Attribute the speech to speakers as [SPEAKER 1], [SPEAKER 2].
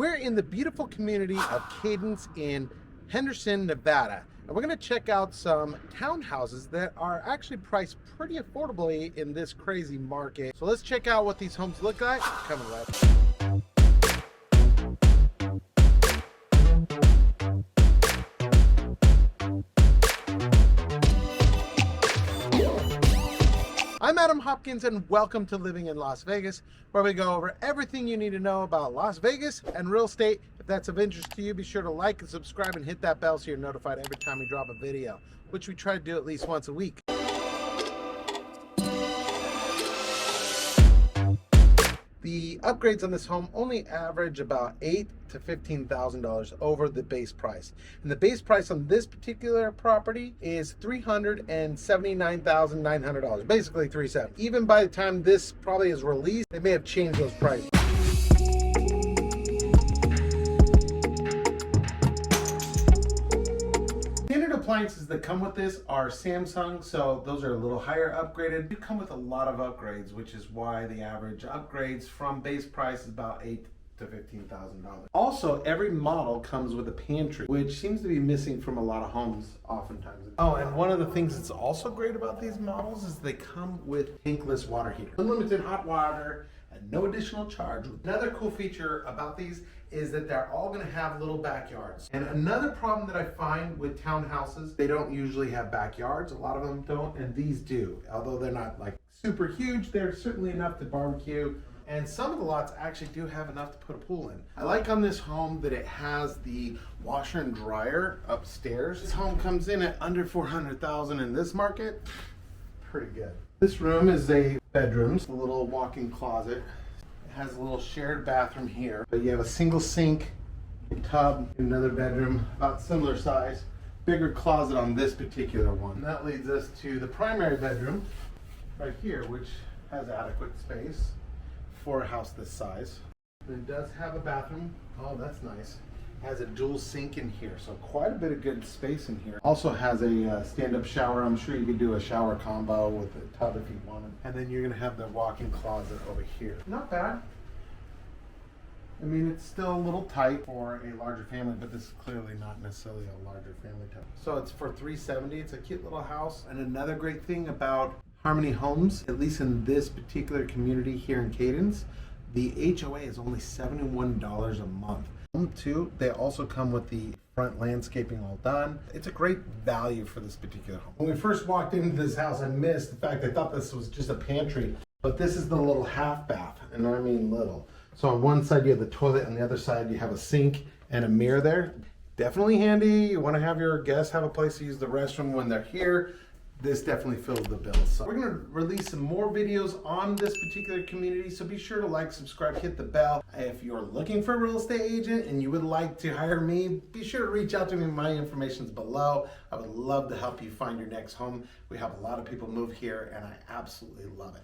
[SPEAKER 1] We're in the beautiful community of Cadence in Henderson, Nevada. And we're going to check out some townhouses that are actually priced pretty affordably in this crazy market. So let's check out what these homes look like. Coming right. I'm Hopkins and welcome to Living in Las Vegas, where we go over everything you need to know about Las Vegas and real estate. If that's of interest to you, be sure to like and subscribe and hit that bell so you're notified every time we drop a video, which we try to do at least once a week. The upgrades on this home only average about $8,000 to $15,000 over the base price. And the base price on this particular property is $379,900, basically $370,000. Even by the time this probably is released, they may have changed those prices. Standard appliances that come with this are Samsung, so those are a little higher upgraded. They come with a lot of upgrades, which is why the average upgrades from base price is about $8,000 to $15,000. Also, every model comes with a pantry, which seems to be missing from a lot of homes oftentimes. Oh, and one of the things that's also great about these models is they come with tankless water heater. Unlimited hot water and no additional charge. Another cool feature about these is that they're all going to have little backyards. And another problem that I find with townhouses, they don't usually have backyards. A lot of them don't, and these do. Although they're not like super huge, they're certainly enough to barbecue. And some of the lots actually do have enough to put a pool in. I like on this home that it has the washer and dryer upstairs. This home comes in at under $400,000 in this market. Pretty good. This room is a bedroom, a little walk-in closet. It has a little shared bathroom here. You have a single sink, tub, another bedroom, about similar size. Bigger closet on this particular one. And that leads us to the primary bedroom right here, which has adequate space for a house this size. It does have a bathroom. Oh, that's nice. Has a dual sink in here, so quite a bit of good space in here. Also has a stand-up shower. I'm sure you could do a shower combo with a tub if you wanted. And then you're gonna have the walk-in closet over here. Not bad. I mean, it's still a little tight for a larger family, but this is clearly not necessarily a larger family type. So it's for $370. It's a cute little house. And another great thing about Harmony Homes, at least in this particular community here in Cadence, the HOA is only $71 a month. Too, they also come with the front landscaping all done. It's a great value for this particular home. When we first walked into this house, I missed the fact I thought this was just a pantry, but this is the little half bath, and I mean little. So on one side you have the toilet, on the other side you have a sink and a mirror there. Definitely handy. You want to have your guests have a place to use the restroom when they're here. This definitely fills the bill. So we're going to release some more videos on this particular community, so be sure to like, subscribe, hit the bell. If you're looking for a real estate agent and you would like to hire me, be sure to reach out to me. My information is below. I would love to help you find your next home. We have a lot of people move here and I absolutely love it.